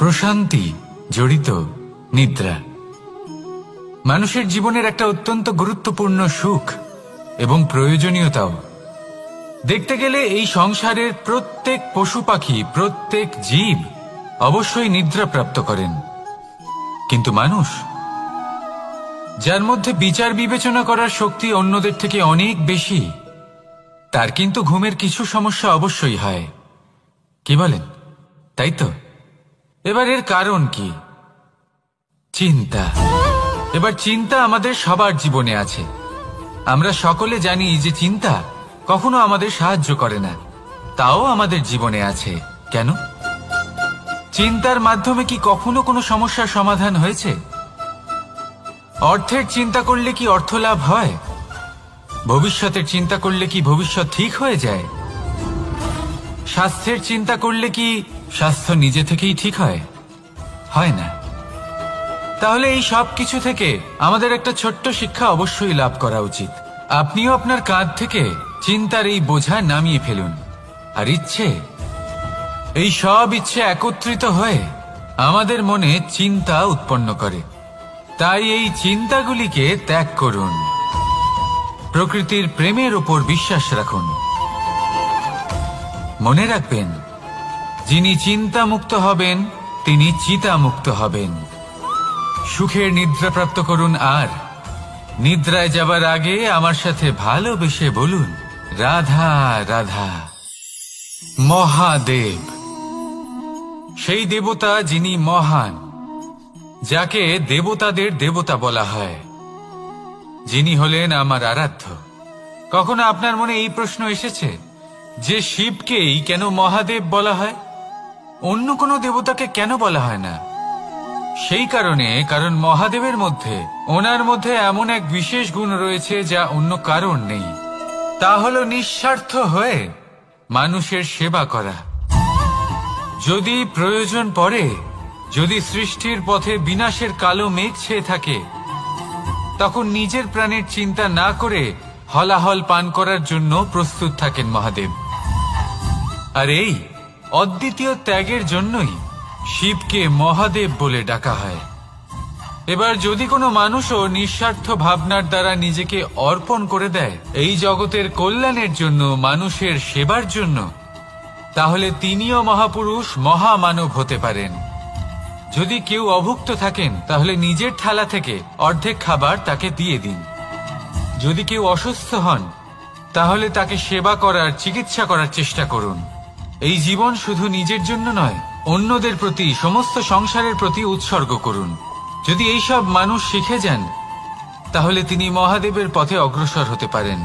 প্রশান্তি জড়িত নিদ্রা মানুষের জীবনের একটা অত্যন্ত গুরুত্বপূর্ণ সুখ এবং প্রয়োজনীয়তাও। দেখতে গেলে এই সংসারের প্রত্যেক পশু পাখি, প্রত্যেক জীব অবশ্যই নিদ্রা প্রাপ্ত করেন, কিন্তু মানুষ, যার মধ্যে বিচার বিবেচনা করার শক্তি অন্যদের থেকে অনেক বেশি, তার কিন্তু ঘুমের কিছু সমস্যা অবশ্যই হয়। কি বলেন, তাই তো? এবার এর কারণ কি? চিন্তা। এবার চিন্তা আমাদের সবার জীবনে আছে। আমরা সকলে জানি যে চিন্তা কখনো আমাদের সাহায্য করে না, তাও আমাদের জীবনে আছে। কেন? চিন্তার মাধ্যমে কি কখনো কোনো সমস্যার সমাধান হয়েছে? অর্থের চিন্তা করলে কি অর্থ লাভ হয়? ভবিষ্যতের চিন্তা করলে কি ভবিষ্যৎ ঠিক হয়ে যায়? স্বাস্থ্যের চিন্তা করলে কি স্বাস্থ্য নিজে থেকেই ঠিক হয়? হয় না। তাহলে এই সব কিছু থেকে আমাদের একটা ছোট্ট শিক্ষা অবশ্যই লাভ করা উচিত। আপনিও আপনার কাঁধ থেকে চিন্তার এই বোঝা নামিয়ে ফেলুন, আর এই সব ইচ্ছে একত্রিত হয়ে আমাদের মনে চিন্তা উৎপন্ন করে। তাই এই চিন্তাগুলিকে ত্যাগ করুন, প্রকৃতির প্রেমের উপর বিশ্বাস রাখুন। মনে রাখবেন, যিনি চিন্তা মুক্ত হবেন তিনি চিতা মুক্ত হবেন। সুখের নিদ্রা প্রাপ্ত করুন, আর নিদ্রায় যাবার আগে আমার সাথে ভালোবেসে বলুন, রাধা রাধা। মহাদেব, সেই দেবতা যিনি মহান, যাকে দেবতাদের দেবতা বলা হয়, যিনি হলেন আমার আরাধ্য। কখনো আপনার মনে এই প্রশ্ন এসেছে যে শিবকেই কেন মহাদেব বলা হয়, অন্য কোনো দেবতাকে কেন বলা হয় না? সেই কারণ মহাদেবের মধ্যে, ওনার মধ্যে এমন এক বিশেষ গুণ রয়েছে যা অন্য কারণ নেই। তা হলো নিঃস্বার্থ হয়ে মানুষের সেবা করা। যদি প্রয়োজন পড়ে, যদি সৃষ্টির পথে বিনাশের কালো মেঘ ছেয়ে থাকে, তখন নিজের প্রাণের চিন্তা না করে হলাহল পান করার জন্য প্রস্তুত থাকেন মহাদেব। আর এই অদ্বিতীয় ত্যাগের জন্যই শিবকে মহাদেব বলে ডাকা হয়। এবার যদি কোনো মানুষও নিঃস্বার্থ ভাবনার দ্বারা নিজেকে অর্পণ করে দেয় এই জগতের কল্যাণের জন্য, মানুষের সেবার জন্য, তাহলে তিনিও মহাপুরুষ, মহামানব হতে পারেন। যদি কেউ অভুক্ত থাকেন, তাহলে নিজের থালা থেকে অর্ধেক খাবার তাকে দিয়ে দিন। যদি কেউ অসুস্থ হন, তাহলে তাকে সেবা করার, চিকিৎসা করার চেষ্টা করুন। এই জীবন শুধু নিজের জন্য নয়, অন্যদের প্রতি, সমস্ত সংসারের প্রতি উৎসর্গ করুন। যদি এইসব মানুষ শিখে যান, তাহলে তিনি মহাদেবের পথে অগ্রসর হতে পারেন।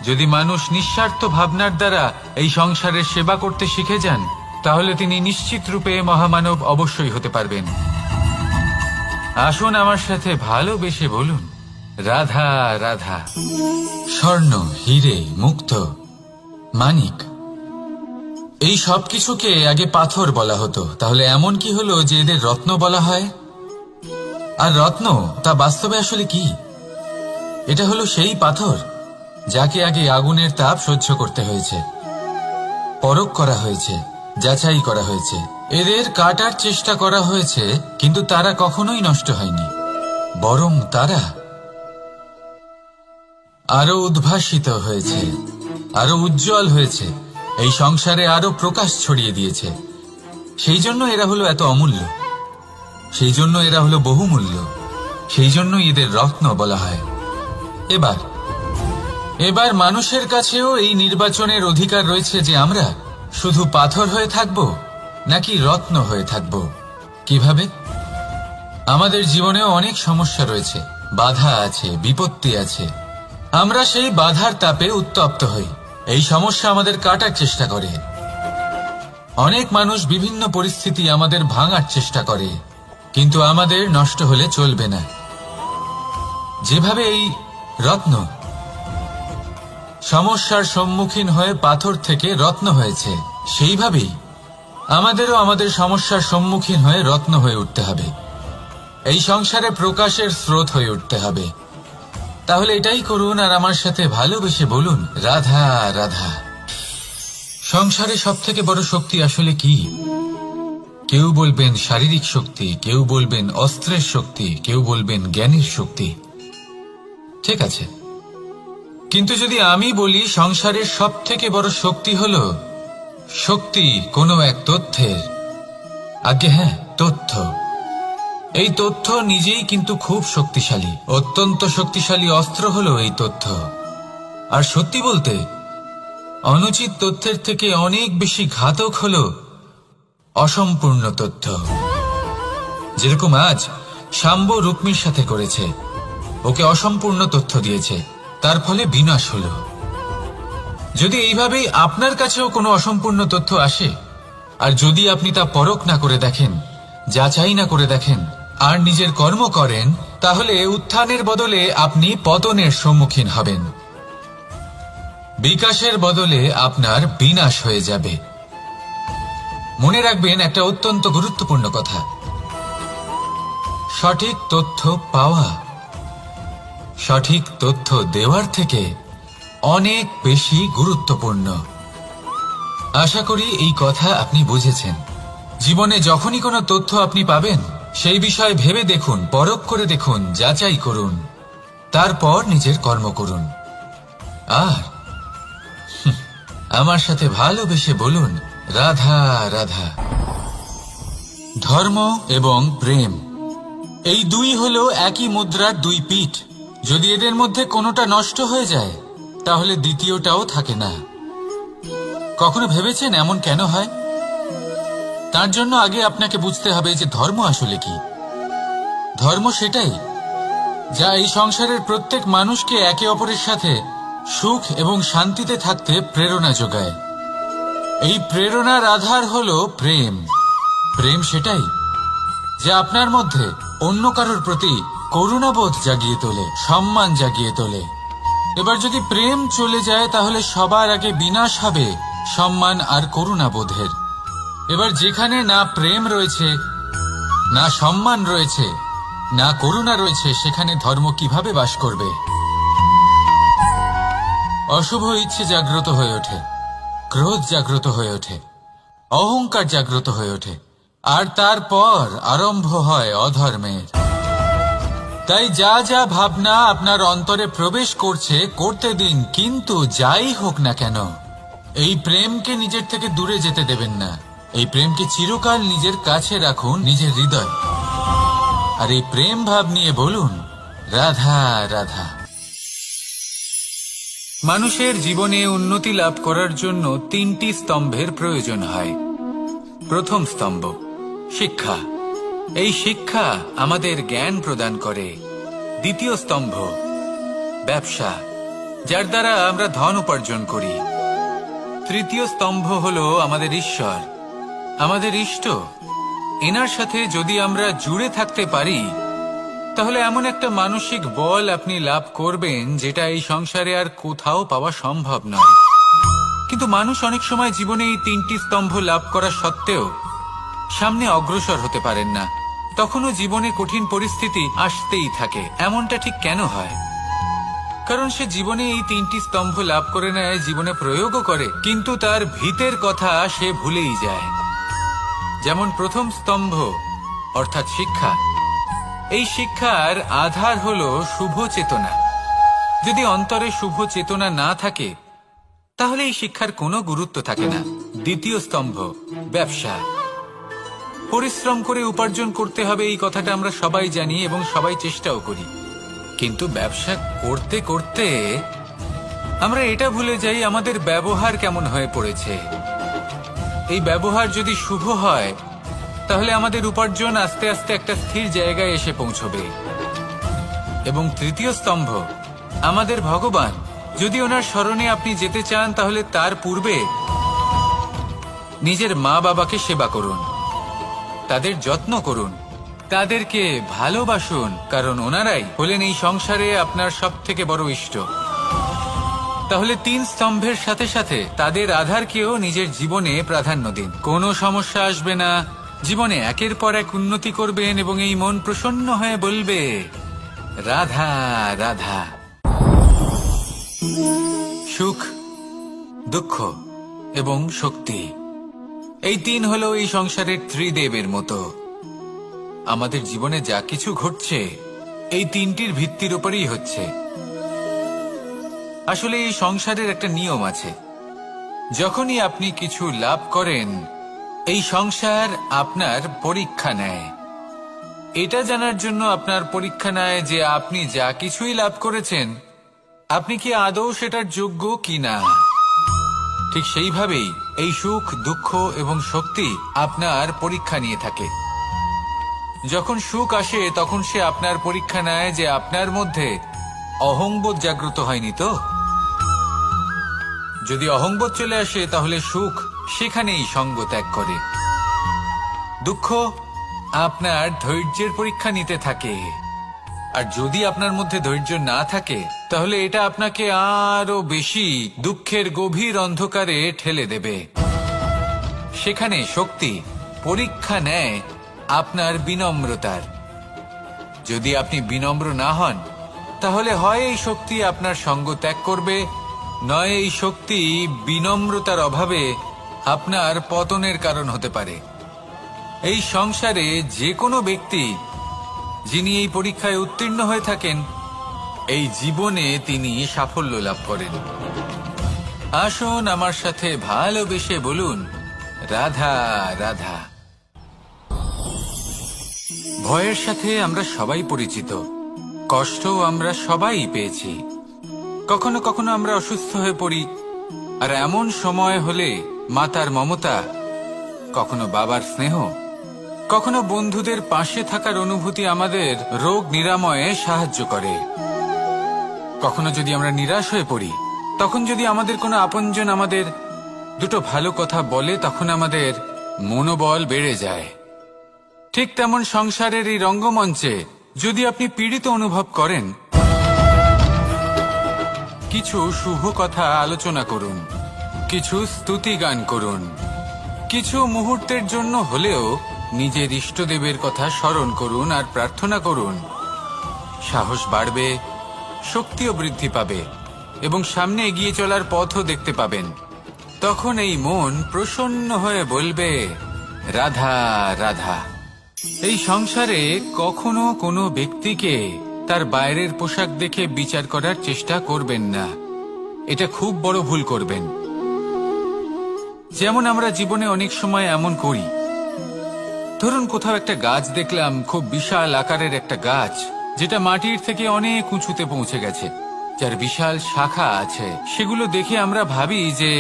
যদি মানুষ নিঃস্বার্থ ভাবনার দ্বারা এই সংসারের সেবা করতে শিখে যান, তাহলে তিনি নিশ্চিত রূপে মহামানব অবশ্যই হতে পারবেন। আসুন আমার সাথে ভালোবেসে বলুন, রাধা রাধা। স্বর্ণ, হিরে, মুক্ত, মানিক, এই সব কিছুকে আগে পাথর বলা হতো। তাহলে এমন কি হলো যে এদের রত্ন বলা হয়? আর রত্ন তা বাস্তবে আসলে কি? এটা হলো সেই পাথর যাকে আগে আগুনের তাপ সহ্য করতে হয়েছে, পরখ করা হয়েছে, যাচাই করা হয়েছে, এদের কাটার চেষ্টা করা হয়েছে, কিন্তু তারা কখনোই নষ্ট হয়নি, বরং তারা আরো উদ্ভাসিত হয়েছে, আরো উজ্জ্বল হয়েছে, এই সংসারে আরো প্রকাশ ছড়িয়ে দিয়েছে। সেই জন্য এরা হলো এত অমূল্য, সেই জন্য এরা হলো বহুমূল্য, সেই জন্য এদের রত্ন বলা হয়। এবার মানুষের কাছেও এই নির্বাচনের অধিকার রয়েছে যে আমরা শুধু পাথর হয়ে থাকব নাকি রত্ন হয়ে থাকব। কিভাবে? আমাদের জীবনেও অনেক সমস্যা রয়েছে, বাধা আছে, বিপত্তি আছে। আমরা সেই বাধার তাপে উত্তপ্ত হই, এই সমস্যা আমাদের কাটার চেষ্টা করে। অনেক মানুষ বিভিন্ন পরিস্থিতি আমাদের ভাঙার চেষ্টা করে, কিন্তু আমাদের নষ্ট হলে চলবে না। যেভাবে এই রত্ন সমস্যার সম্মুখীন হয়ে পাথর থেকে রত্ন হয়েছে, সেইভাবেই আমাদেরও আমাদের সমস্যার সম্মুখীন হয়ে রত্ন হয়ে উঠতে হবে, এই সংসারে প্রকাশের স্রোত হয়ে উঠতে হবে। তাহলে এটাই করুন, আর আমার সাথে ভালোবেসে বলুন, রাধা রাধা। সংসারে সব থেকে বড় শক্তি আসলে কি? কেউ বলবেন শারীরিক শক্তি, কেউ বলবেন অস্ত্রের শক্তি, কেউ বলবেন জ্ঞানের শক্তি। ঠিক আছে, কিন্তু যদি আমি বলি সংসারের সব থেকে বড় শক্তি হল শক্তি কোনো এক তথ্যের, আজ্ঞে হ্যাঁ, তথ্য। এই তথ্য নিজেই কিন্তু খুব শক্তিশালী, অত্যন্ত শক্তিশালী অস্ত্র হলো এই তথ্য। আর সত্যি বলতে অনুচিত তথ্যের থেকে অনেক বেশি ঘাতক হলো অসম্পূর্ণ তথ্য। যেরকম আজ শাম্ব রুক্মির সাথে করেছে, ওকে অসম্পূর্ণ তথ্য দিয়েছে, তার ফলে বিনাশ হলো। যদি এইভাবেই আপনার কাছেও কোনো অসম্পূর্ণ তথ্য আসে, আর যদি আপনি তা পরখ না করে দেখেন, যাচাই না করে দেখেন, আর নিজের কর্ম করেন, তাহলে উত্থানের বদলে আপনি পতনের সম্মুখীন হবেন। বিকাশের বদলে আপনার বিনাশ হয়ে যাবে। মনে রাখবেন একটা অত্যন্ত গুরুত্বপূর্ণ কথা, সঠিক তথ্য পাওয়া সঠিক তথ্য দেওয়ার থেকে অনেক বেশি গুরুত্বপূর্ণ। আশা করি এই কথা আপনি বুঝেছেন। জীবনে যখনই কোনো তথ্য আপনি পাবেন, সেই বিষয়ে ভেবে দেখুন, পরখ করে দেখুন, যাচাই করুন, তারপর নিজের কর্ম করুন। আর আমার সাথে ভালোবেসে বলুন, রাধা রাধা। ধর্ম এবং প্রেম, এই দুই হলো একই মুদ্রার দুই পিঠ। যদি এদের মধ্যে কোনোটা নষ্ট হয়ে যায়, তাহলে দ্বিতীয়টাও থাকে না। কখনো ভেবেছেন এমন কেন হয়? তার জন্য আগে আপনাকে বুঝতে হবে যে ধর্ম আসলে কি। ধর্ম সেটাই যা এই সংসারের প্রত্যেক মানুষকে একে অপরের সাথে সুখ এবং শান্তিতে থাকতে প্রেরণা যোগায়। এই প্রেরণার আধার হলো প্রেম। প্রেম সেটাই যা আপনার মধ্যে অন্য কারোর প্রতি করুণাবোধ জাগিয়ে তোলে, সম্মান জাগিয়ে তোলে। এবার যদি প্রেম চলে যায়, তাহলে সবার আগে বিনাশ হবে সম্মান আর করুণাবোধের। এবার যেখানে না প্রেম রয়েছে, না সম্মান রয়েছে, না করুণা রয়েছে, সেখানে ধর্ম কিভাবে বাস করবে? অশুভ ইচ্ছে জাগ্রত হয়ে ওঠে, ক্রোধ জাগ্রত হয়ে ওঠে, অহংকার জাগ্রত হয়ে ওঠে, আর তারপর আরম্ভ হয় অধর্মের। তাই যা যা ভাবনা আপনার অন্তরে প্রবেশ করছে, করতে দিন, কিন্তু যাই হোক না কেন, এই প্রেমকে নিজের থেকে দূরে যেতে দেবেন না। এই প্রেমকে চিরকাল নিজের কাছে রাখুন, নিজের হৃদয়। আর এই প্রেম ভাব নিয়ে বলুন, রাধা রাধা। মানুষের জীবনে উন্নতি লাভ করার জন্য তিনটি স্তম্ভের প্রয়োজন হয়। প্রথম স্তম্ভ শিক্ষা। এই শিক্ষা আমাদের জ্ঞান প্রদান করে। দ্বিতীয় স্তম্ভ ব্যবসা, যার দ্বারা আমরা ধন উপার্জন করি। তৃতীয় স্তম্ভ হলো আমাদের ঈশ্বর, আমাদের ইষ্ট। এনার সাথে যদি আমরা জুড়ে থাকতে পারি, তাহলে এমন একটা মানসিক বল আপনি লাভ করবেন যেটা এই সংসারে আর কোথাও পাওয়া সম্ভব নয়। কিন্তু মানুষ অনেক সময় জীবনে এই তিনটি স্তম্ভ লাভ করা সত্ত্বেও সামনে অগ্রসর হতে পারেন না। তখনও জীবনে কঠিন পরিস্থিতি আসতেই থাকে। এমনটা ঠিক কেন হয়? কারণ সে জীবনে এই তিনটি স্তম্ভ লাভ করে নেয়, জীবনে প্রয়োগও করে, কিন্তু তার ভিতের কথা সে ভুলেই যায়। যেমন প্রথম স্তম্ভ অর্থাৎ শিক্ষা। এই শিক্ষার আধার হলো শুভ চেতনা। যদি অন্তরে শুভ চেতনা না থাকে, তাহলে এই শিক্ষার কোনো গুরুত্ব থাকে না। দ্বিতীয় স্তম্ভ ব্যবসা। পরিশ্রম করে উপার্জন করতে হবে, এই কথাটা আমরা সবাই জানি এবং সবাই চেষ্টাও করি। কিন্তু ব্যবসা করতে করতে আমরা এটা ভুলে যাই আমাদের ব্যবহার কেমন হয়ে পড়েছে। এই ব্যবহার যদি শুভ হয়, তাহলে আমাদের উপার্জন আস্তে আস্তে একটা স্থির জায়গায় এসে পৌঁছবে। এবং তৃতীয় স্তম্ভ আমাদের ভগবান। যদি ওনার স্মরণে আপনি যেতে চান, তাহলে তার পূর্বে নিজের মা বাবাকে সেবা করুন, তাদের যত্ন করুন, তাদেরকে ভালোবাসুন, কারণ ওনারাই হলেন এই সংসারে আপনার সব থেকে বড় ইষ্ট। তাহলে তিন স্তম্ভের সাথে সাথে তাদের আধারকেও নিজের জীবনে প্রাধান্য দিন। কোনো সমস্যা আসবে না, জীবনে একের পর এক উন্নতি করবেন এবং এই মন প্রসন্ন হয়ে বলবে, রাধা রাধা। সুখ, দুঃখ এবং শক্তি, এই তিন হলো এই সংসারের ত্রিদেবের মতো। আমাদের জীবনে যা কিছু ঘটছে এই তিনটির ভিত্তির উপরেই হচ্ছে। আসলে এই সংসারের একটা নিয়ম আছে, যখনই আপনি কিছু লাভ করেন এই সংসার আপনার পরীক্ষা নেয়। এটা জানার জন্য আপনার পরীক্ষা নেয় যে আপনি যা কিছুই লাভ করেছেন আপনি কি আদৌ সেটার যোগ্য কিনা। ঠিক সেইভাবেই এই সুখ, দুঃখ এবং শক্তি আপনার পরীক্ষা নিয়ে থাকে। যখন সুখ আসে তখন সে আপনার পরীক্ষা নেয় যে আপনার মধ্যে অহংবোধ জাগ্রত হয়নি তো। যদি অহংবোধ চলে আসে তাহলে সুখ সেখানেই সঙ্গ ত্যাগ করে। দুঃখ আপনার ধৈর্যের পরীক্ষা নিতে থাকে, আর যদি আপনার মধ্যে ধৈর্য না থাকে তাহলে এটা আপনাকে আরো বেশি দুঃখের গভীর অন্ধকারে ঠেলে দেবে। সেখানে শক্তি পরীক্ষা নেয় আপনার বিনম্রতার। যদি আপনি বিনম্র না হন তাহলে হয় এই শক্তি আপনার সঙ্গ ত্যাগ করবে, নয় এই শক্তি বিনম্রতার অভাবে আপনার পতনের কারণ হতে পারে। এই সংসারে যে কোনো ব্যক্তি যিনি এই পরীক্ষায় উত্তীর্ণ হয়ে থাকেন এই জীবনে তিনি সাফল্য লাভ করেন। আসুন আমার সাথে ভালোবেসে বলুন, রাধা রাধা। ভয়ের সাথে আমরা সবাই পরিচিত, কষ্টও আমরা সবাই পেয়েছি। কখনো কখনো আমরা অসুস্থ হয়ে পড়ি, আর এমন সময় হলে মাতার মমতা, কখনো বাবার স্নেহ, কখনো বন্ধুদের পাশে থাকার অনুভূতি আমাদের রোগ নিরাময়ে সাহায্য করে। কখনো যদি আমরা নিরাশ হয়ে পড়ি, তখন যদি আমাদের কোনো আপনজন আমাদের দুটো ভালো কথা বলে তখন আমাদের মনোবল বেড়ে যায়। ঠিক তেমন সংসারের এই রঙ্গমঞ্চে যদি আপনি পীড়িত অনুভব করেন, কিছু শুভ কথা আলোচনা করুন, কিছু স্তুতি গান করুন, কিছু মুহূর্তের জন্য হলেও নিজের ইষ্টদেবের কথা স্মরণ করুন আর প্রার্থনা করুন। সাহস বাড়বে, শক্তিও বৃদ্ধি পাবে এবং সামনে এগিয়ে চলার পথও দেখতে পাবেন। তখন এই মন প্রসন্ন হয়ে বলবে, রাধা রাধা। এই সংসারে কখনো কোনো ব্যক্তিকে তার বাইরের পোশাক দেখে বিচার করার চেষ্টা করবেন না, এটা খুব বড় ভুল করবেন। যেমন আমরা জীবনে অনেক সময় এমন করি, ধরুন কোথাও একটা গাছ দেখলাম, খুব বিশাল আকারের একটা গাছ যেটা মাটির থেকে অনেক উঁচুতে পৌঁছে গেছে, যার বিশাল শাখা আছে। সেগুলো দেখে আমরা ভাবি যে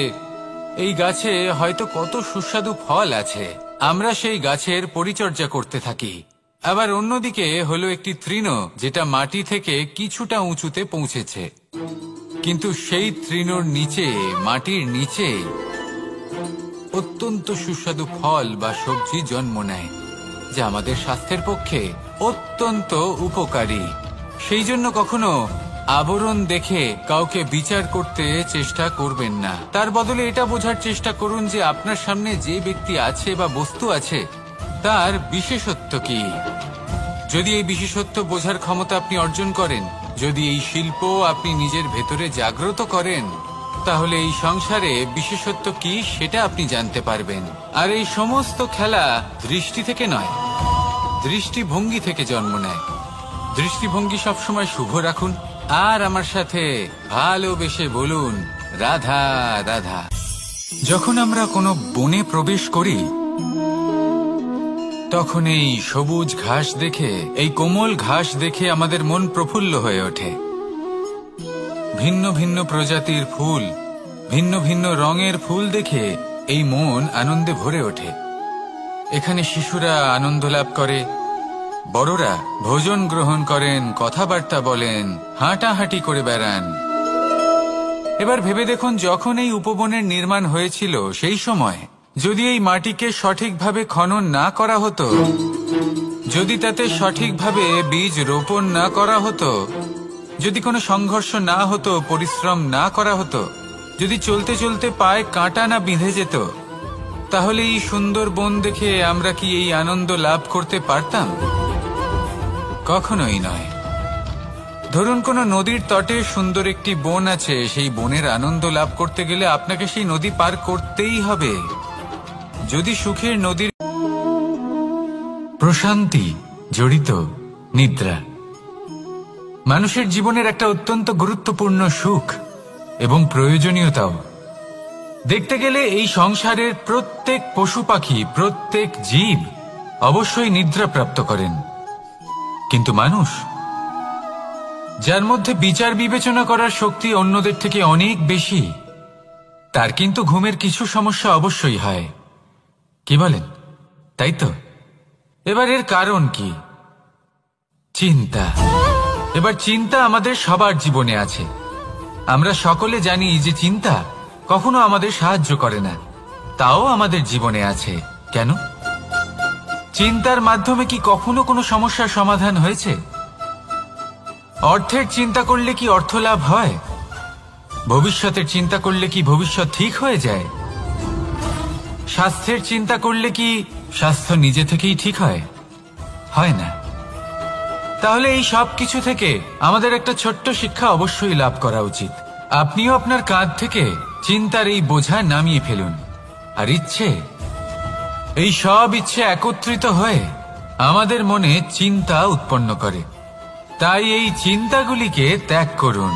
এই গাছে হয়তো কত সুস্বাদু ফল আছে, আমরা সেই গাছের পরিচর্যা করতে থাকি। আবার অন্যদিকে হলো একটি তৃণ যেটা মাটি থেকে কিছুটা উঁচুতে পৌঁছেছে, কিন্তু সেই তৃণর নিচে, মাটির নিচে অত্যন্ত সুস্বাদু ফল বা সবজি জন্ম নেয়, যা আমাদের স্বাস্থ্যের পক্ষে অত্যন্ত উপকারী। সেই জন্য কখনো আবরণ দেখে কাউকে বিচার করতে চেষ্টা করবেন না। তার বদলে এটা বোঝার চেষ্টা করুন যে আপনার সামনে যে ব্যক্তি আছে বা বস্তু আছে তার বিশেষত্ব কি। যদি এই বিশেষত্ব বোঝার ক্ষমতা আপনি অর্জন করেন, যদি এই শিল্প আপনি নিজের ভেতরে জাগ্রত করেন, তাহলে এই সংসারে বিশেষত্ব কি সেটা আপনি জানতে পারবেন। আর এই সমস্ত খেলা দৃষ্টি থেকে নয়, দৃষ্টিভঙ্গি থেকে জন্ম নেয়। দৃষ্টিভঙ্গি সবসময় শুভ রাখুন আর আমার সাথে ভালোবেসে বলুন, রাধা রাধা। যখন আমরা কোনো বনে প্রবেশ করি তখন এই সবুজ ঘাস দেখে, এই কোমল ঘাস দেখে আমাদের মন প্রফুল্ল হয়ে ওঠে। ভিন্ন ভিন্ন প্রজাতির ফুল, ভিন্ন ভিন্ন রঙের ফুল দেখে এই মন আনন্দে ভরে ওঠে। এখানে শিশুরা আনন্দ লাভ করে, বড়রা ভোজন গ্রহণ করেন, কথাবার্তা বলেন, হাঁটাহাঁটি করে বেড়ান। এবার ভেবে দেখুন, যখন এই উপবনের নির্মাণ হয়েছিল সেই সময় যদি এই মাটিকে সঠিকভাবে খনন না করা হতো, যদি তাতে সঠিকভাবে বীজ রোপণ না করা হতো, যদি কোনো সংঘর্ষ না হতো, পরিশ্রম না করা হতো, যদি চলতে চলতে পায়ে কাঁটা না বিঁধে যেত, তাহলে এই সুন্দর বন দেখে আমরা কি এই আনন্দ লাভ করতে পারতাম? কখনোই নয়। ধরুন কোনো নদীর তটে সুন্দর একটি বন আছে, সেই বনের আনন্দ লাভ করতে গেলে আপনাকে সেই নদী পার করতেই হবে। যদি সুখের নদীর প্রশান্তি জড়িত নিদ্রা মানুষের জীবনের একটা অত্যন্ত গুরুত্বপূর্ণ সুখ এবং প্রয়োজনীয়তাও। দেখতে গেলে এই সংসারের প্রত্যেক পশু পাখি, প্রত্যেক জীব অবশ্যই নিদ্রা প্রাপ্ত করেন, কিন্তু মানুষ, যার মধ্যে বিচার বিবেচনা করার শক্তি অন্যদের থেকে অনেক বেশি, তার কিন্তু ঘুমের কিছু সমস্যা অবশ্যই হয়। কি বলেন, তাই তো? এবার এর কারণ কি? চিন্তা। এবার চিন্তা আমাদের সবার জীবনে আছে। আমরা সকলে জানি যে চিন্তা কখনো আমাদের সাহায্য করে না, তাও আমাদের জীবনে আছে। কেন? চিন্তার মাধ্যমে কি কখনো কোনো সমস্যার সমাধান হয়েছে? অর্থের চিন্তা করলে কি অর্থ লাভ হয়? ভবিষ্যতের চিন্তা করলে কি ভবিষ্যৎ ঠিক হয়ে যায়? স্বাস্থ্যের চিন্তা করলে কি স্বাস্থ্য নিজে থেকেই ঠিক হয়? হয় না। তাহলে এই সব কিছু থেকে আমাদের একটা ছোট্ট শিক্ষা অবশ্যই লাভ করা উচিত। আপনিও আপনার কাঁধ থেকে চিন্তার এই বোঝা নামিয়ে ফেলুন। আর ইচ্ছে, এই সব ইচ্ছে একত্রিত হয়ে আমাদের মনে চিন্তা উৎপন্ন করে। তাই এই চিন্তাগুলিকে ত্যাগ করুন।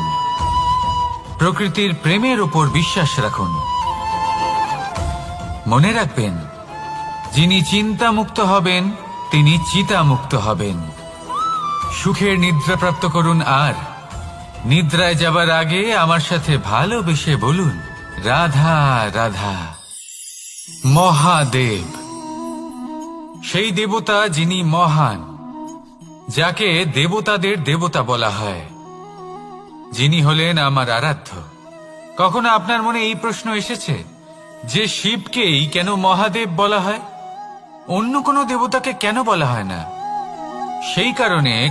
প্রকৃতির প্রেমের উপর বিশ্বাস রাখুন। মনে রাখবেন, যিনি চিন্তা মুক্ত হবেন তিনি চিতা মুক্ত হবেন। সুখের নিদ্রা প্রাপ্ত করুন, আর নিদ্রায় যাবার আগে আমার সাথে ভালোবেসে বলুন, রাধা রাধা। মহাদেব সেই দেবতা যিনি মহান, যাকে দেবতাদের দেবতা বলা হয়, যিনি হলেন আমার আরাধ্য। কখনো আপনার মনে এই প্রশ্ন এসেছে যে শিবকেই কেন মহাদেব বলা হয়, অন্য কোনো দেবতাকে কেন বলা হয় না? সেই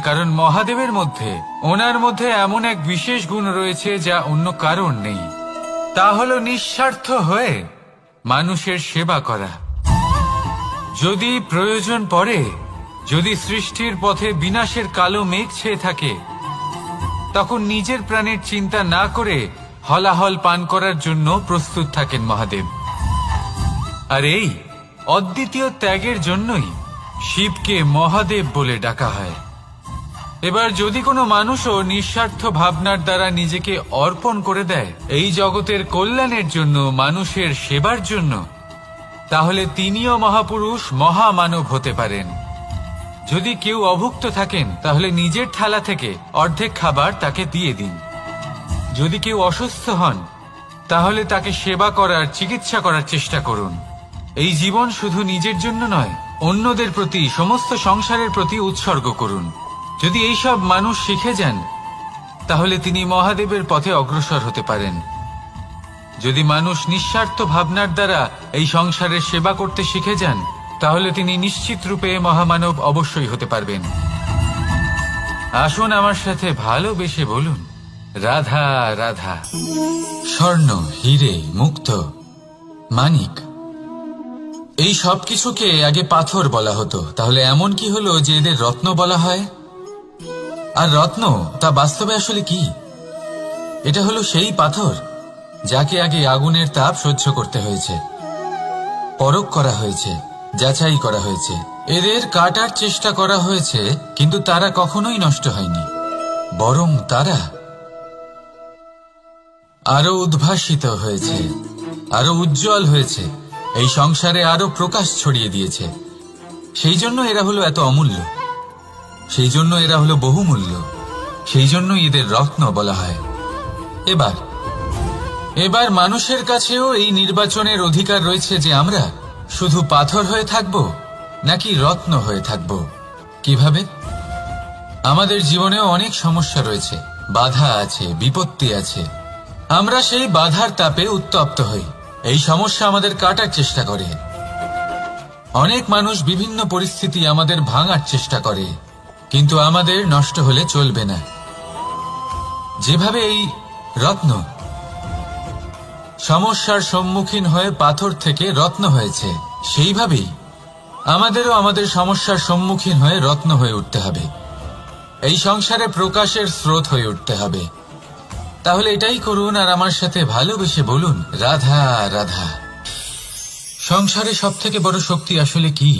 কারণ মহাদেবের মধ্যে, ওনার মধ্যে এমন এক বিশেষ গুণ রয়েছে যা অন্য কারণ নেই। তা হলো নিঃস্বার্থ হয়ে মানুষের সেবা করা। যদি প্রয়োজন পড়ে, যদি সৃষ্টির পথে বিনাশের কালো মেঘ ছেয়ে থাকে, তখন নিজের প্রাণের চিন্তা না করে হলাহল পান করার জন্য প্রস্তুত থাকেন মহাদেব। আর এই অদ্বিতীয় ত্যাগের জন্যই শিবকে মহাদেব বলে ডাকা হয়। এবার যদি কোনো মানুষও নিঃস্বার্থ ভাবনার দ্বারা নিজেকে অর্পণ করে দেয় এই জগতের কল্যাণের জন্য, মানুষের সেবার জন্য, তাহলে তিনিও মহাপুরুষ, মহামানব হতে পারেন। যদি কেউ অভুক্ত থাকেন তাহলে নিজের থালা থেকে অর্ধেক খাবার তাকে দিয়ে দিন। যদি কেউ অসুস্থ হন তাহলে তাকে সেবা করার, চিকিৎসা করার চেষ্টা করুন। এই জীবন শুধু নিজের জন্য নয়, অন্যদের প্রতি, সমস্ত সংসারের প্রতি উৎসর্গ করুন। যদি এইসব মানুষ শিখে যান তাহলে তিনি মহাদেবের পথে অগ্রসর হতে পারেন। যদি মানুষ নিঃস্বার্থ ভাবনার দ্বারা এই সংসারের সেবা করতে শিখে যান তাহলে তিনি নিশ্চিত রূপে মহামানব অবশ্যই হতে পারবেন। আসুন আমার সাথে ভালোবেসে বলুন, রাধা রাধা। স্বর্ণ, হিরে, মুক্ত, মানিক, এই সব কিছুকে আগে পাথর বলা হতো। তাহলে এমন কি হলো যে এদের রত্ন বলা হয়? আর রত্ন তা বাস্তবে আসলে কি? এটা হলো সেই পাথর যাকে আগে আগুনের তাপ সহ্য করতে হয়েছে, পরখ করা হয়েছে, যাচাই করা হয়েছে, এদের কাটার চেষ্টা করা হয়েছে, কিন্তু তারা কখনোই নষ্ট হয়নি, বরং তারা আরো উদ্ভাসিত হয়েছে, আরো উজ্জ্বল হয়েছে, এই সংসারে আরো প্রকাশ ছড়িয়ে দিয়েছে। সেই জন্য এরা হলো এত অমূল্য, সেই জন্য এরা হলো বহুমূল্য, সেই জন্য এদের রত্ন বলা হয়। এবার মানুষের কাছেও এই নির্বাচনের অধিকার রয়েছে যে আমরা শুধু পাথর হয়ে থাকব নাকি রত্ন হয়ে থাকব। কিভাবে? আমাদের জীবনেও অনেক সমস্যা রয়েছে, বাধা আছে, বিপত্তি আছে। আমরা সেই বাধার তাপে উত্তপ্ত হই, এই সমস্যা আমাদের কাটার চেষ্টা করে। অনেক মানুষ বিভিন্ন পরিস্থিতি আমাদের ভাঙার চেষ্টা করে, কিন্তু আমাদের নষ্ট হলে চলবে না। যেভাবে এই রত্ন সমস্যার সম্মুখীন হয়ে পাথর থেকে রত্ন হয়েছে, সেইভাবেই আমাদেরও আমাদের সমস্যার সম্মুখীন হয়ে রত্ন হয়ে উঠতে হবে, এই সংসারে প্রকাশের স্রোত হয়ে উঠতে হবে। তাহলে এটাই করুন আর আমার সাথে ভালোবেসে বলুন, রাধা রাধা। সংসারে সব থেকে বড় শক্তি আসলে কি?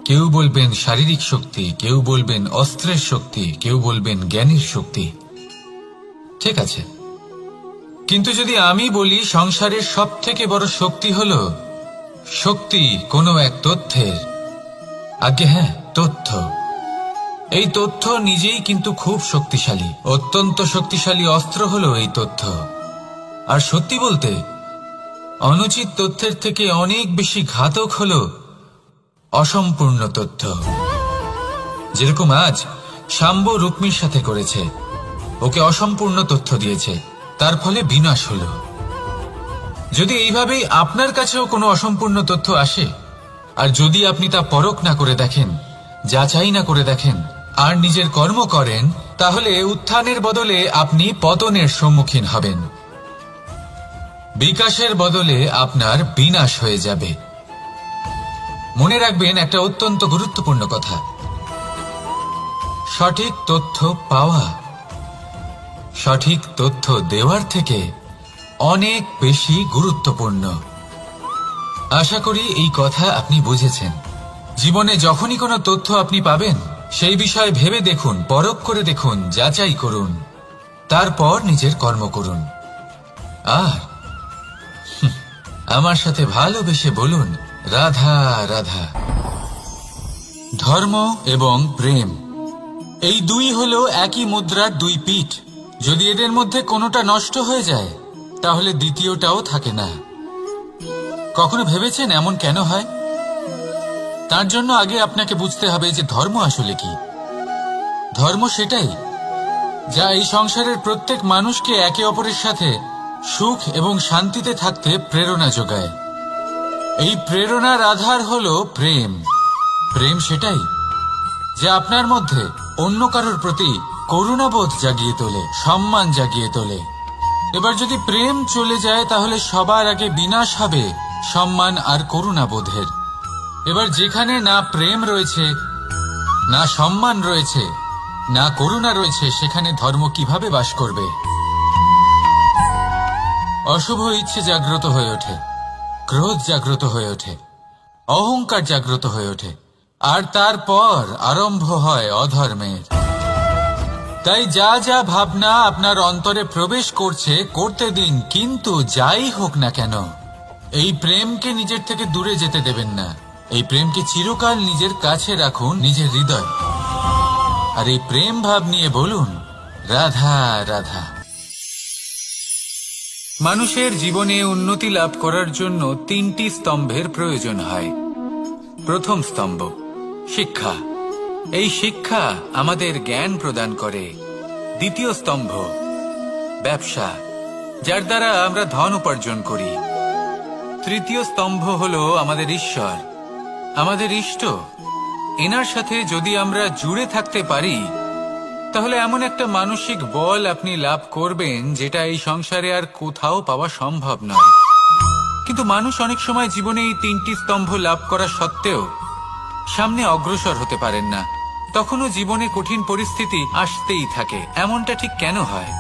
কেউ বলবেন শারীরিক শক্তি, কেউ বলবেন অস্ত্রের শক্তি, কেউ বলবেন জ্ঞানের শক্তি। ঠিক আছে, কিন্তু যদি আমি বলি সংসারের সব থেকে বড় শক্তি হল শক্তি কোনো এক তথ্যের, আজ্ঞে হ্যাঁ, তথ্য। এই তথ্য নিজেই কিন্তু খুব শক্তিশালী, অত্যন্ত শক্তিশালী অস্ত্র হলো এই তথ্য। আর সত্যি বলতে অনুচিত তথ্যের থেকে অনেক বেশি ঘাতক হলো অসম্পূর্ণ তথ্য। যেরকম আজ শাম্ব রুক্মির সাথে করেছে, ওকে অসম্পূর্ণ তথ্য দিয়েছে, তার ফলে বিনাশ হলো। যদি এইভাবেই আপনার কাছেও কোনো অসম্পূর্ণ তথ্য আসে, আর যদি আপনি তা পরখ না করে দেখেন, যাচাই না করে দেখেন, আর নিজের কর্ম করেন, তাহলে উত্থানের বদলে আপনি পতনের সম্মুখীন হবেন। বিকাশের বদলে আপনার বিনাশ হয়ে যাবে। মনে রাখবেন একটা অত্যন্ত গুরুত্বপূর্ণ কথা, সঠিক তথ্য পাওয়া সঠিক তথ্য দেওয়ার থেকে অনেক বেশি গুরুত্বপূর্ণ। আশা করি এই কথা আপনি বুঝেছেন। জীবনে যখনই কোনো তথ্য আপনি পাবেন, সেই বিষয়ে ভেবে দেখুন, পরখ করে দেখুন, যাচাই করুন, তারপর নিজের কর্ম করুন। আর আমার সাথে ভালোবেসে বলুন, রাধা রাধা। ধর্ম এবং প্রেম, এই দুই হলো একই মুদ্রার দুই পিঠ। যদি এদের মধ্যে কোনোটা নষ্ট হয়ে যায়, তাহলে দ্বিতীয়টাও থাকে না। কখনো ভেবেছেন এমন কেন হয়? তার জন্য আগে আপনাকে বুঝতে হবে যে ধর্ম আসলে কি। ধর্ম সেটাই যা এই সংসারের প্রত্যেক মানুষকে একে অপরের সাথে সুখ এবং শান্তিতে থাকতে প্রেরণা যোগায়। এই প্রেরণার আধার হলো প্রেম। প্রেম সেটাই যা আপনার মধ্যে অন্য কারোর প্রতি করুণাবোধ জাগিয়ে তোলে, সম্মান জাগিয়ে তোলে। এবার যদি প্রেম চলে যায়, তাহলে সবার আগে বিনাশ হবে সম্মান আর করুণাবোধের। এবার যেখানে না প্রেম রয়েছে, না সম্মান রয়েছে, না করুণা রয়েছে, সেখানে ধর্ম কিভাবে বাস করবে? অশুভ ইচ্ছে জাগ্রত হয়ে ওঠে, ক্রোধ জাগ্রত হয়ে ওঠে, অহংকার জাগ্রত হয়ে ওঠে, আর তারপর আরম্ভ হয় অধর্মের। তাই যা যা ভাবনা আপনার অন্তরে প্রবেশ করছে, করতে দিন, কিন্তু যাই হোক না কেন, এই প্রেমকে নিজের থেকে দূরে যেতে দেবেন না। এই প্রেমকে চিরকাল নিজের কাছে রাখুন, নিজের হৃদয়। আর এই প্রেম ভাব নিয়ে বলুন, রাধা রাধা। মানুষের জীবনে উন্নতি লাভ করার জন্য তিনটি স্তম্ভের প্রয়োজন হয়। প্রথম স্তম্ভ শিক্ষা। এই শিক্ষা আমাদের জ্ঞান প্রদান করে। দ্বিতীয় স্তম্ভ ব্যবসা, যার দ্বারা আমরা ধন উপার্জন করি। তৃতীয় স্তম্ভ হলো আমাদের ঈশ্বর, আমাদের ইষ্ট। এনার সাথে যদি আমরা জুড়ে থাকতে পারি, তাহলে এমন একটা মানসিক বল আপনি লাভ করবেন যেটা এই সংসারে আর কোথাও পাওয়া সম্ভব নয়। কিন্তু মানুষ অনেক সময় জীবনে এই তিনটি স্তম্ভ লাভ করা সত্ত্বেও সামনে অগ্রসর হতে পারেন না। তখনও জীবনে কঠিন পরিস্থিতি আসতেই থাকে। এমনটা ঠিক কেন হয়?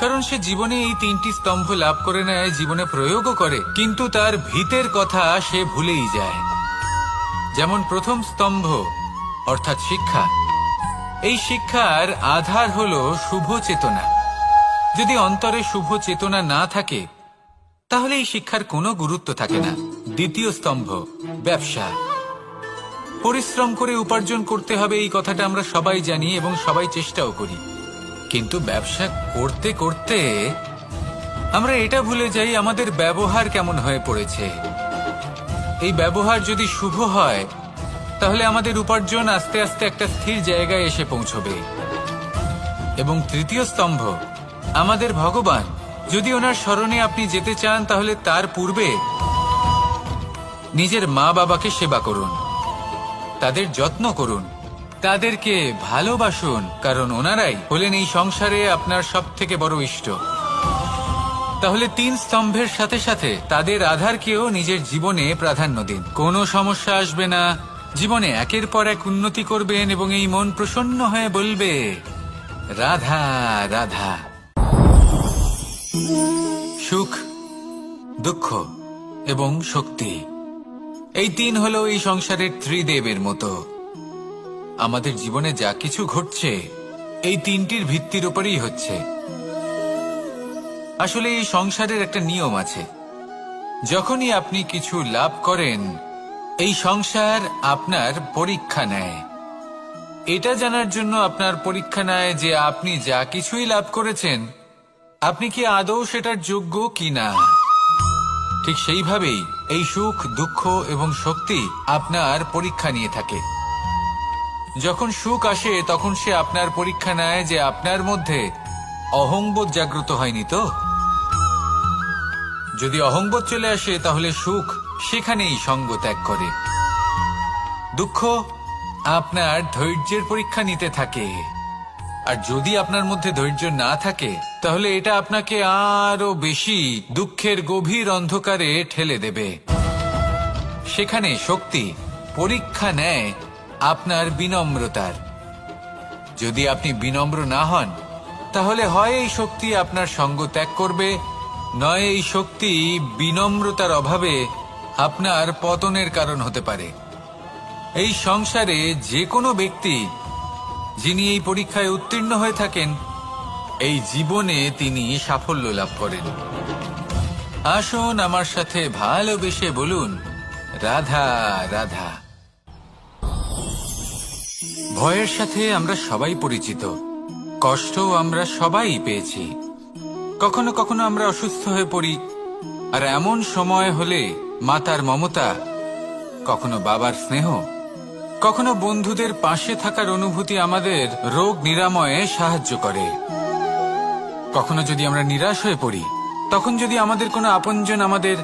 কারণ সে জীবনে এই তিনটি স্তম্ভ লাভ করে নেয়, জীবনে প্রয়োগও করে, কিন্তু তার ভিতের কথা সে ভুলেই যায়। যেমন প্রথম স্তম্ভ অর্থাৎ শিক্ষা। এই শিক্ষার আধার হলো শুভ চেতনা। যদি অন্তরে শুভ চেতনা না থাকে, তাহলে এই শিক্ষার কোনো গুরুত্ব থাকে না। দ্বিতীয় স্তম্ভ ব্যবসা। পরিশ্রম করে উপার্জন করতে হবে, এই কথাটা আমরা সবাই জানি এবং সবাই চেষ্টাও করি। কিন্তু ব্যবসা করতে করতে আমরা এটা ভুলে যাই আমাদের ব্যবহার কেমন হয়ে পড়েছে। এই ব্যবহার যদি শুভ হয়, তাহলে আমাদের উপার্জন আস্তে আস্তে একটা স্থির জায়গায় এসে পৌঁছবে। এবং তৃতীয় স্তম্ভ আমাদের ভগবান। যদি ওনার স্মরণে আপনি যেতে চান, তাহলে তার পূর্বে নিজের মা বাবাকে সেবা করুন, তাদের যত্ন করুন, তাদেরকে ভালোবাসুন, কারণ ওনারাই হলেন এই সংসারে আপনার সব থেকে বড় ইষ্ট। তাহলে তিন স্তম্ভের সাথে সাথে তাদের আধারকেও নিজের জীবনে প্রাধান্য দিন। কোনো সমস্যা আসবে না, জীবনে একের পর এক উন্নতি করবেন এবং এই মন প্রসন্ন হয়ে বলবে, রাধা রাধা। সুখ, দুঃখ, এবং শক্তি। এই তিন হলো এই সংসারের ত্রিদেবের মতো। আমাদের জীবনে যা কিছু ঘটছে এই তিনটির ভিত্তির উপরেই হচ্ছে। আসলে এই সংসারের একটা নিয়ম আছে, যখনই আপনি কিছু লাভ করেন এই সংসার আপনার পরীক্ষা নেয়। এটা জানার জন্য আপনার পরীক্ষা নেয় যে আপনি যা কিছুই লাভ করেছেন আপনি কি আদৌ সেটার যোগ্য কিনা। ঠিক সেইভাবেই এই সুখ, দুঃখ এবং শক্তি আপনার পরীক্ষা নিয়ে থাকে। যখন সুখ আসে তখন সে আপনার পরীক্ষা নেয় যে আপনার মধ্যে অহংবোধ জাগ্রত হয়নি তো। যদি অহংবোধ চলে আসে তাহলে সুখ সেখানেই সঙ্গ ত্যাগ করে। দুঃখ আপনার ধৈর্যের পরীক্ষা নিতে থাকে, আর যদি আপনার মধ্যে ধৈর্য না থাকে তাহলে এটা আপনাকে আরো বেশি দুঃখের গভীর অন্ধকারে ঠেলে দেবে। সেখানে শক্তি পরীক্ষা নেয় আপনার বিনম্রতার। যদি আপনি বিনম্র না হন তাহলে হয় এই শক্তি আপনার সঙ্গ ত্যাগ করবে, নয় এই শক্তি বিনম্রতার অভাবে আপনার পতনের কারণ হতে পারে। এই সংসারে যে কোনো ব্যক্তি যিনি এই পরীক্ষায় উত্তীর্ণ হয়ে থাকেন এই জীবনে তিনি সাফল্য লাভ করেন। আসুন আমার সাথে ভালোবেসে বলুন, রাধা রাধা। ভয়ের সাথে আমরা সবাই পরিচিত, কষ্ট আমরা সবাই পেয়েছি। কখনো কখনো আমরা অসুস্থ হয়ে পড়ি, আর এমন সময় হলে মাতার মমতা, কখনো বাবার স্নেহ, কখনো বন্ধুদের পাশে থাকার অনুভূতি আমাদের রোগ নিরাময়ে সাহায্য করে। কখনো যদি আমরা নিরাশ হয়ে পড়ি, তখন যদি আমাদের কোনো আপনজন আমাদের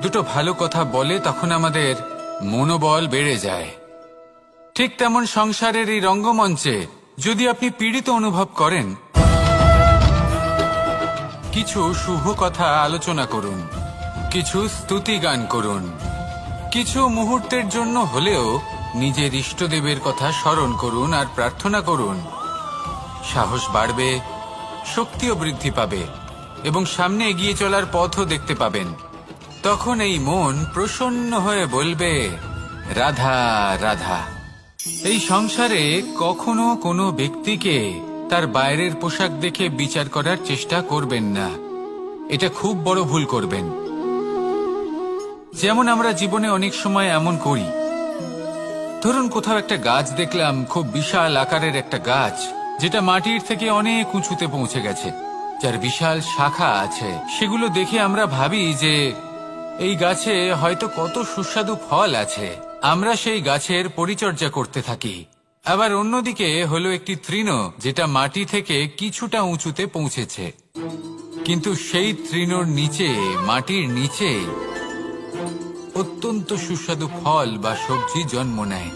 দুটো ভালো কথা বলে তখন আমাদের মনোবল বেড়ে যায়। ঠিক তেমন সংসারের এই রঙ্গমঞ্চে যদি আপনি পীড়িত অনুভব করেন, কিছু শুভ কথা আলোচনা করুন, কিছু স্তুতি গান করুন, কিছু মুহূর্তের জন্য হলেও নিজের ইষ্টদেবের কথা স্মরণ করুন আর প্রার্থনা করুন। সাহস বাড়বে, শক্তিও বৃদ্ধি পাবে এবং সামনে এগিয়ে চলার পথও দেখতে পাবেন। তখন এই মন প্রসন্ন হয়ে বলবে, রাধা রাধা। এই সংসারে কখনো কোনো ব্যক্তিকে তার বাইরের পোশাক দেখে বিচার করার চেষ্টা করবেন না, এটা খুব বড় ভুল করবেন। যেমন আমরা জীবনে অনেক সময় এমন করি, ধরুন কোথাও একটা গাছ দেখলাম, খুব বিশাল আকারের একটা গাছ, যেটা মাটির থেকে অনেক উঁচুতে পৌঁছে গেছে, যার বিশাল শাখা আছে। সেগুলো দেখে আমরা ভাবি যে এই গাছে হয়তো কত সুস্বাদু ফল আছে, আমরা সেই গাছের পরিচর্যা করতে থাকি। আবার অন্যদিকে হলো একটি তৃণ, যেটা মাটি থেকে কিছুটা উঁচুতে পৌঁছেছে, কিন্তু সেই তৃণর নিচে, মাটির নিচে অত্যন্ত সুস্বাদু ফল বা সবজি জন্ম নেয়,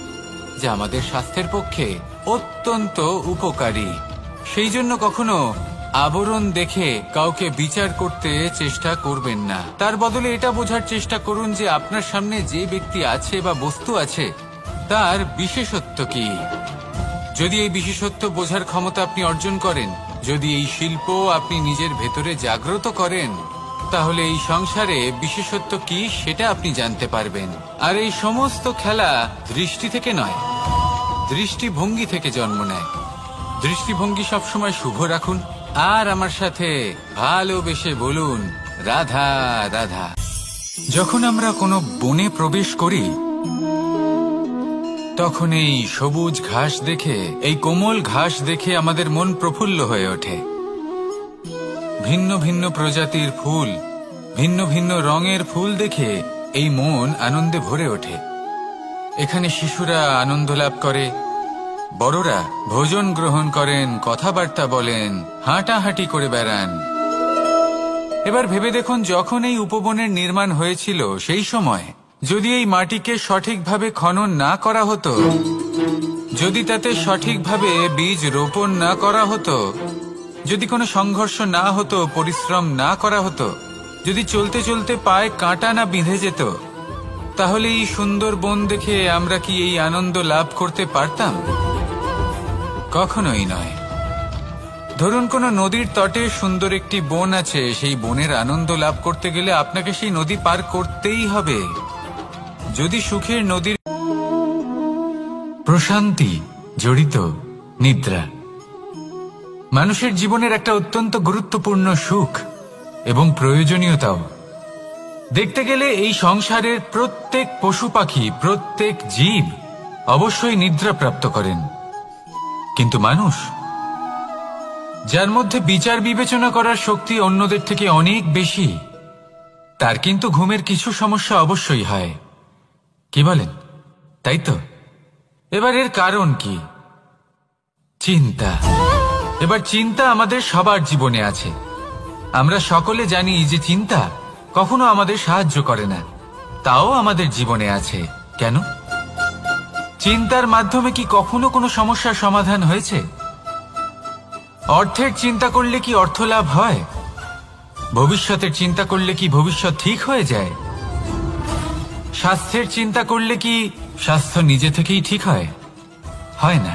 যা আমাদের স্বাস্থ্যের পক্ষে অত্যন্ত উপকারী। সেই জন্য কখনো আবরণ দেখে কাউকে বিচার করতে চেষ্টা করবেন না। তার বদলে এটা বোঝার চেষ্টা করুন যে আপনার সামনে যে ব্যক্তি আছে বা বস্তু আছে তার বিশেষত্ব কি। যদি এই বিশেষত্ব বোঝার ক্ষমতা আপনি অর্জন করেন, যদি এই শিল্প আপনি নিজের ভেতরে জাগ্রত করেন, তাহলে এই সংসারে বিশেষত্ব কি সেটা আপনি জানতে পারবেন। আর এই সমস্ত খেলা দৃষ্টি থেকে নয়, দৃষ্টিভঙ্গি থেকে জন্ম নেয়। দৃষ্টিভঙ্গি সবসময় শুভ রাখুন আর আমার সাথে ভালোবেসে বলুন, রাধা রাধা। যখন আমরা কোনো বনে প্রবেশ করি তখন এই সবুজ ঘাস দেখে, এই কোমল ঘাস দেখে আমাদের মন প্রফুল্ল হয়ে ওঠে। ভিন্ন ভিন্ন প্রজাতির ফুল, ভিন্ন ভিন্ন রঙের ফুল দেখে এই মন আনন্দে ভরে ওঠে। এখানে শিশুরা আনন্দ লাভ করে, বড়রা ভোজন গ্রহণ করেন, কথাবার্তা বলেন, হাঁটাহাঁটি করে বেড়ান। এবার ভেবে দেখুন, যখন এই উপবনের নির্মাণ হয়েছিল সেই সময় যদি এই মাটিকে সঠিকভাবে খনন না করা হতো, যদি তাতে সঠিকভাবে বীজ রোপণ না করা হতো, যদি কোনো সংঘর্ষ না হতো, পরিশ্রম না করা হতো, যদি চলতে চলতে পায়ে কাঁটা না বিঁধে যেত, তাহলে এই সুন্দর বন দেখে আমরা কি এই আনন্দ লাভ করতে পারতাম? কখনোই নয়। ধরুন কোনো নদীর তটে সুন্দর একটি বন আছে, সেই বনের আনন্দ লাভ করতে গেলে আপনাকে সেই নদী পার করতেই হবে। যদি সুখের নদীর প্রশান্তি জড়িত নিদ্রা মানুষের জীবনের একটা অত্যন্ত গুরুত্বপূর্ণ সুখ এবং প্রয়োজনীয়তাও। দেখতে গেলে এই সংসারের প্রত্যেক পশু পাখি, প্রত্যেক জীব অবশ্যই নিদ্রা প্রাপ্ত করেন, কিন্তু মানুষ, যার মধ্যে বিচার বিবেচনা করার শক্তি অন্যদের থেকে অনেক বেশি, তার কিন্তু ঘুমের কিছু সমস্যা অবশ্যই হয়। কি বলেন, তাই তো? এবার এর কারণ কি? চিন্তা। এবার চিন্তা আমাদের সবার জীবনে আছে। আমরা সকলে জানি যে চিন্তা কখনো আমাদের সাহায্য করে না, তাও আমাদের জীবনে আছে। কেন? চিন্তার মাধ্যমে কি কখনো কোনো সমস্যার সমাধান হয়েছে? অর্থের চিন্তা করলে কি অর্থ লাভ হয়? ভবিষ্যতের চিন্তা করলে কি ভবিষ্যৎ ঠিক হয়ে যায়? স্বাস্থ্যের চিন্তা করলে কি স্বাস্থ্য নিজে থেকেই ঠিক হয়? হয় না।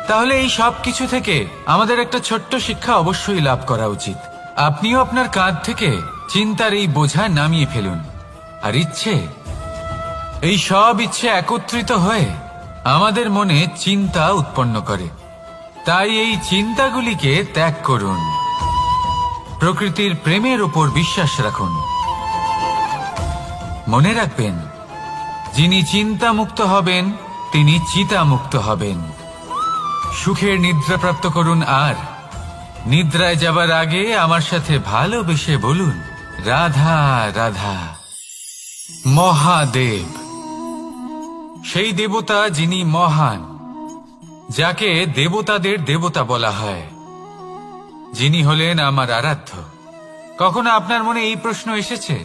তাহলে এই সব কিছু থেকে আমাদের একটা ছোট্ট শিক্ষা অবশ্যই লাভ করা উচিত। আপনিও আপনার কাঁধ থেকে চিন্তার এই বোঝা নামিয়ে ফেলুন। আর ইচ্ছে, এই সব ইচ্ছে একত্রিত হয়ে আমাদের মনে চিন্তা উৎপন্ন করে। তাই এই চিন্তাগুলিকে ত্যাগ করুন। প্রকৃতির প্রেমের উপর বিশ্বাস রাখুন। মনে রাখবেন, যিনি চিন্তা মুক্ত হবেন তিনি চিতা মুক্ত হবেন। সুখের নিদ্রা প্রাপ্ত করুন, আর নিদ্রায় যাবার আগে আমার সাথে ভালোবেসে বলুন, রাধা রাধা। মহাদেব সেই দেবতা যিনি মহান, যাকে দেবতাদের দেবতা বলা হয়, যিনি হলেন আমার আরাধ্য। কখনো আপনার মনে এই প্রশ্ন এসেছে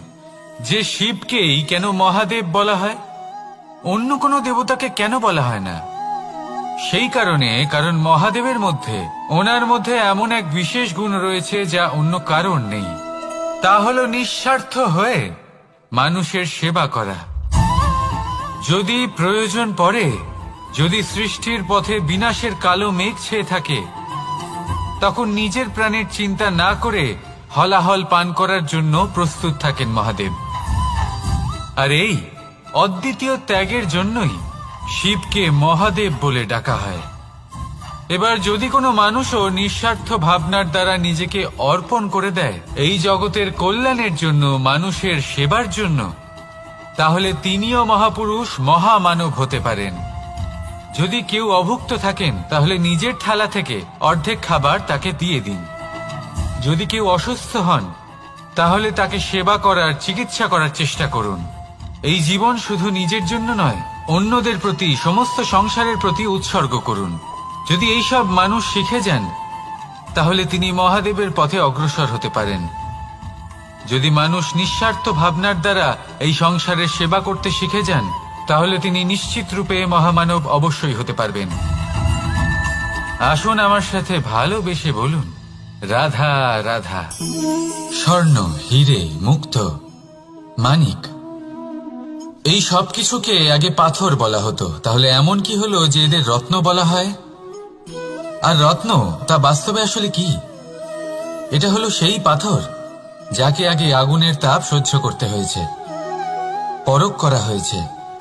যে শিবকেই কেন মহাদেব বলা হয়, অন্য কোনো দেবতাকে কেন বলা হয় না? সেই কারণ মহাদেবের মধ্যে, ওনার মধ্যে এমন এক বিশেষ গুণ রয়েছে যা অন্য কারণ নেই। তা হলো নিঃস্বার্থ হয়ে মানুষের সেবা করা। যদি প্রয়োজন পড়ে, যদি সৃষ্টির পথে বিনাশের কালো মেঘ ছেয়ে থাকে, তখন নিজের প্রাণের চিন্তা না করে হলাহল পান করার জন্য প্রস্তুত থাকেন মহাদেব। আর এই অদ্বিতীয় ত্যাগের জন্যই শিবকে মহাদেব বলে ডাকা হয়। এবার যদি কোনো মানুষও নিঃস্বার্থ ভাবনার দ্বারা নিজেকে অর্পণ করে দেয় এই জগতের কল্যাণের জন্য, মানুষের সেবার জন্য, তাহলে তিনিও মহাপুরুষ, মহামানব হতে পারেন। যদি কেউ অভুক্ত থাকেন, তাহলে নিজের থালা থেকে অর্ধেক খাবার তাকে দিয়ে দিন। যদি কেউ অসুস্থ হন, তাহলে তাকে সেবা করার, চিকিৎসা করার চেষ্টা করুন। এই জীবন শুধু নিজের জন্য নয়, অন্যদের প্রতি, সমস্ত সংসারের প্রতি উৎসর্গ করুন। যদি এই সব মানুষ শিখে যান, তাহলে তিনি মহাদেবের পথে অগ্রসর হতে পারেন। যদি মানুষ নিঃস্বার্থ ভাবনার দ্বারা এই সংসারের সেবা করতে শিখে যান, তাহলে তিনি নিশ্চিত রূপে মহামানব অবশ্যই হতে পারবেন। আসুন আমার সাথে ভালোবেসে বলুন, রাধা রাধা। স্বর্ণ, হিরে, মুক্ত, মানিক, এই সব কিছুকে আগে পাথর বলা হতো। তাহলে এমন কি হলো যে এদের রত্ন বলা হয়? আর রত্ন তা বাস্তবে আসলে কি? এটা হলো সেই পাথর যাকে আগে আগুনের তাপ সহ্য করতে হয়েছে, পরখ করা হয়েছে,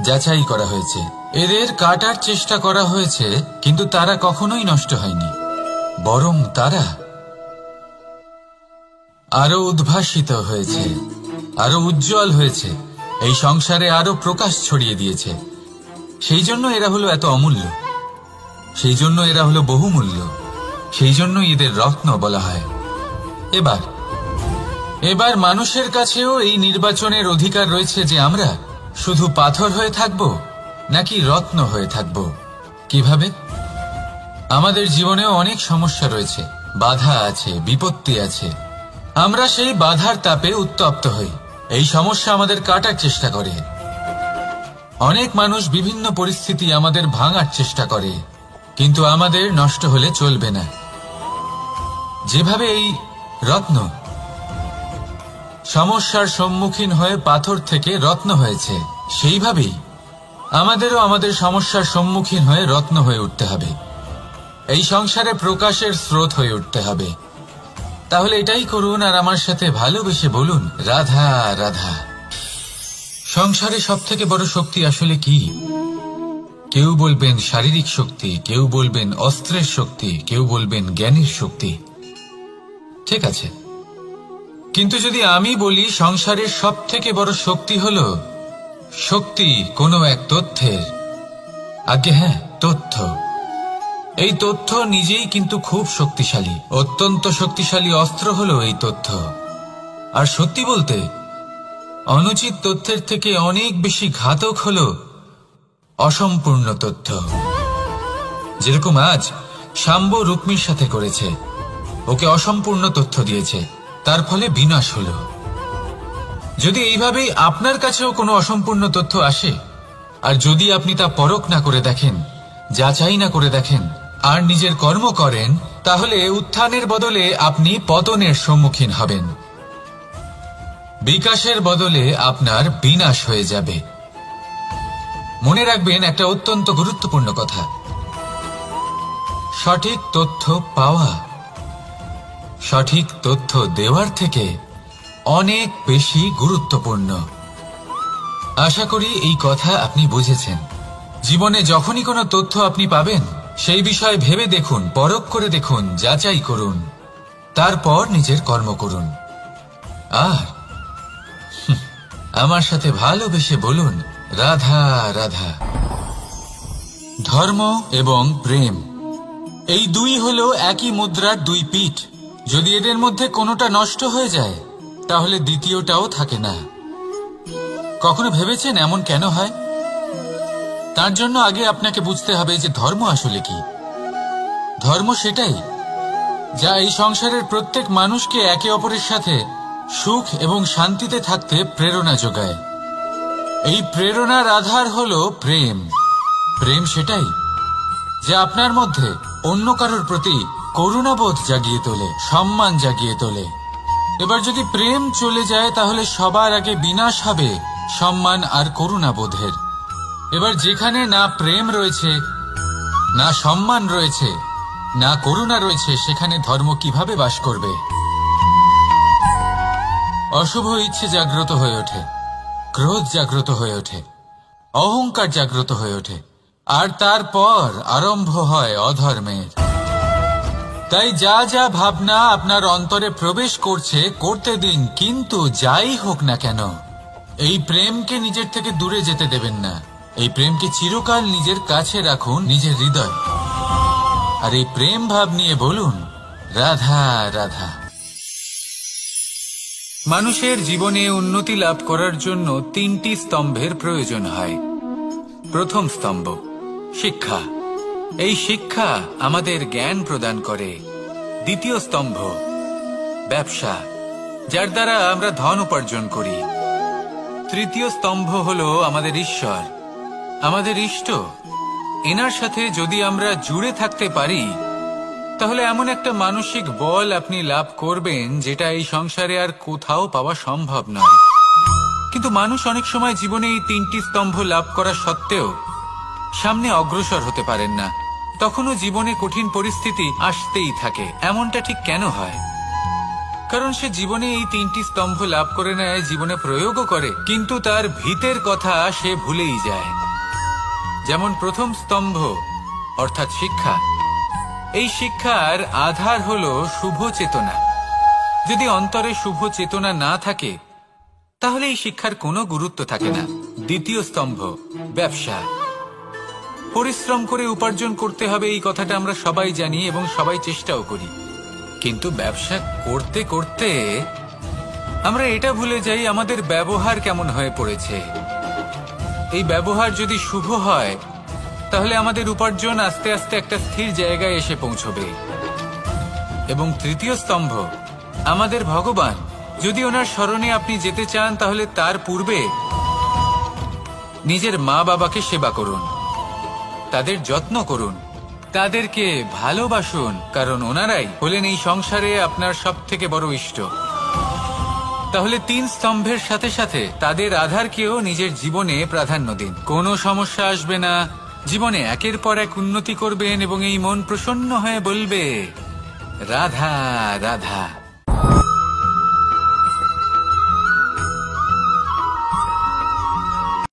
যাচাই করা হয়েছে, এদের কাটার চেষ্টা করা হয়েছে, কিন্তু তারা কখনোই নষ্ট হয়নি, বরং তারা আরো উদ্ভাসিত হয়েছে, আরো উজ্জ্বল হয়েছে, এই সংসারে আরো প্রকাশ ছড়িয়ে দিয়েছে। সেই জন্য এরা হলো এত অমূল্য, সেই জন্য এরা হলো বহুমূল্য, সেই জন্য এদের রত্ন বলা হয়। এবার মানুষের কাছেও এই নির্বাচনের অধিকার রয়েছে যে আমরা শুধু পাথর হয়ে থাকব নাকি রত্ন হয়ে থাকব। কিভাবে? আমাদের জীবনেও অনেক সমস্যা রয়েছে, বাধা আছে, বিপত্তি আছে। আমরা সেই বাধার তাপে উত্তপ্ত হই, এই সমস্যা আমাদের কাটার চেষ্টা করে। অনেক মানুষ বিভিন্ন পরিস্থিতি আমাদের ভাঙার চেষ্টা করে, কিন্তু আমাদের নষ্ট হলে চলবে না। যেভাবে এই রত্ন সমস্যার সম্মুখীন হয়ে পাথর থেকে রত্ন হয়েছে, সেইভাবেই আমাদেরও আমাদের সমস্যার সম্মুখীন হয়ে রত্ন হয়ে উঠতে হবে। এই সংসারে প্রকাশের স্রোত হয়ে উঠতে হবে। তাহলে এটাই করুন আর আমার সাথে ভালোবেসে বলুন, রাধা রাধা। সংসারে সব থেকে বড় শক্তি আসলে কি? কেউ বলবেন শারীরিক শক্তি, কেউ বলবেন অস্ত্রের শক্তি, কেউ বলবেন জ্ঞানের শক্তি। ঠিক আছে, কিন্তু যদি আমি বলি সংসারের সব থেকে বড় শক্তি হল শক্তি কোনো এক তথ্যের, আগে হ্যাঁ, তথ্য। এই তথ্য নিজেই কিন্তু খুব শক্তিশালী, অত্যন্ত শক্তিশালী অস্ত্র হলো এই তথ্য। আর সত্যি বলতে অনুচিত তথ্যের থেকে অনেক বেশি ঘাতক হলো অসম্পূর্ণ তথ্য। যেরকম আজ শাম্ব রুক্মির সাথে করেছে, ওকে অসম্পূর্ণ তথ্য দিয়েছে, তার ফলে বিনাশ হলো। যদি এইভাবেই আপনার কাছেও কোনো অসম্পূর্ণ তথ্য আসে, আর যদি আপনি তা পরখ না করে দেখেন, যাচাই না করে দেখেন, আর নিজের কর্ম করেন, তাহলে উত্থানের বদলে আপনি পতনের সম্মুখীন হবেন। বিকাশের বদলে আপনার বিনাশ হয়ে যাবে। মনে রাখবেন একটা অত্যন্ত গুরুত্বপূর্ণ কথা, সঠিক তথ্য পাওয়া সঠিক তথ্য দেওয়ার থেকে অনেক বেশি গুরুত্বপূর্ণ। আশা করি এই কথা আপনি বুঝেছেন। জীবনে যখনই কোনো তথ্য আপনি পাবেন, সেই বিষয়ে ভেবে দেখুন, পরখ করে দেখুন, যাচাই করুন, তারপর নিজের কর্ম করুন। আর আমার সাথে ভালোবেসে বলুন, রাধা রাধা। ধর্ম এবং প্রেম, এই দুই হলো একই মুদ্রার দুই পিঠ। যদি এদের মধ্যে কোনোটা নষ্ট হয়ে যায়, তাহলে দ্বিতীয়টাও থাকে না। কখনো ভেবেছেন এমন কেন হয়? তার জন্য আগে আপনাকে বুঝতে হবে যে ধর্ম আসলে কি। ধর্ম সেটাই যা এই সংসারের প্রত্যেক মানুষকে একে অপরের সাথে সুখ এবং শান্তিতে থাকতে প্রেরণা যোগায়। এই প্রেরণার আধার হলো প্রেম। প্রেম সেটাই যা আপনার মধ্যে অন্য কারোর প্রতি করুণাবোধ জাগিয়ে তোলে, সম্মান জাগিয়ে তোলে। এবার যদি প্রেম চলে যায়, তাহলে সবার আগে বিনাশ হবে সম্মান আর করুণাবোধের। এবার যেখানে না প্রেম রয়েছে, না সম্মান রয়েছে, না করুণা রয়েছে, সেখানে ধর্ম কিভাবে বাস করবে? অশুভ ইচ্ছে জাগ্রত হয়ে ওঠে, ক্রোধ জাগ্রত হয়ে ওঠে, অহংকার জাগ্রত হয়ে ওঠে, আর তারপর আরম্ভ হয় অধর্মের। তাই যা যা ভাবনা আপনার অন্তরে প্রবেশ করছে, করতে দিন, কিন্তু যাই হোক না কেন, এই প্রেমকে নিজের থেকে দূরে যেতে দেবেন না। এই প্রেমকে চিরকাল নিজের কাছে রাখুন, নিজের হৃদয়। আর এই প্রেম ভাব নিয়ে বলুন, রাধা রাধা। মানুষের জীবনে উন্নতি লাভ করার জন্য তিনটি স্তম্ভের প্রয়োজন হয়। প্রথম স্তম্ভ শিক্ষা। এই শিক্ষা আমাদের জ্ঞান প্রদান করে। দ্বিতীয় স্তম্ভ ব্যবসা, যার দ্বারা আমরা ধন উপার্জন করি। তৃতীয় স্তম্ভ হলো আমাদের ঈশ্বর, আমাদের ইষ্ট। এনার সাথে যদি আমরা জুড়ে থাকতে পারি, তাহলে এমন একটা মানসিক বল আপনি লাভ করবেন যেটা এই সংসারে আর কোথাও পাওয়া সম্ভব নয়। কিন্তু মানুষ অনেক সময় জীবনে এই তিনটি স্তম্ভ লাভ করা সত্ত্বেও সামনে অগ্রসর হতে পারেন না। তখনও জীবনে কঠিন পরিস্থিতি আসতেই থাকে। এমনটা ঠিক কেন হয়? কারণ সে জীবনে এই তিনটি স্তম্ভ লাভ করে নেয়, জীবনে প্রয়োগও করে, কিন্তু তার ভিতের কথা সে ভুলেই যায়। যেমন প্রথম স্তম্ভ অর্থাৎ শিক্ষা। এই শিক্ষার আধার হলো শুভ চেতনা। যদি অন্তরে শুভ চেতনা না থাকে, তাহলে এই শিক্ষার কোনো গুরুত্ব থাকে না। দ্বিতীয় স্তম্ভ ব্যবসা। পরিশ্রম করে উপার্জন করতে হবে, এই কথাটা আমরা সবাই জানি এবং সবাই চেষ্টাও করি। কিন্তু ব্যবসা করতে করতে আমরা এটা ভুলে যাই আমাদের ব্যবহার কেমন হয়ে পড়েছে। এই ব্যবহার যদি শুভ হয়, তাহলে আমাদের উপার্জন আস্তে আস্তে একটা স্থির জায়গায় এসে পৌঁছবে। এবং তৃতীয় স্তম্ভ আমাদের ভগবান। যদি ওনার স্মরণে আপনি যেতে চান, তাহলে তার পূর্বে নিজের মা বাবাকে সেবা করুন, তাদের যত্ন করুন, তাদেরকে ভালোবাসুন, কারণ ওনারাই হলেন এই সংসারে আপনার সব থেকে বড় ইষ্ট। তাহলে তিন স্তম্ভের সাথে সাথে তাদের আধারকেও নিজের জীবনে প্রাধান্য দিন। কোনো সমস্যা আসবে না, জীবনে একের পর এক উন্নতি করবেন এবং এই মন প্রসন্ন হয়ে বলবে, রাধা রাধা।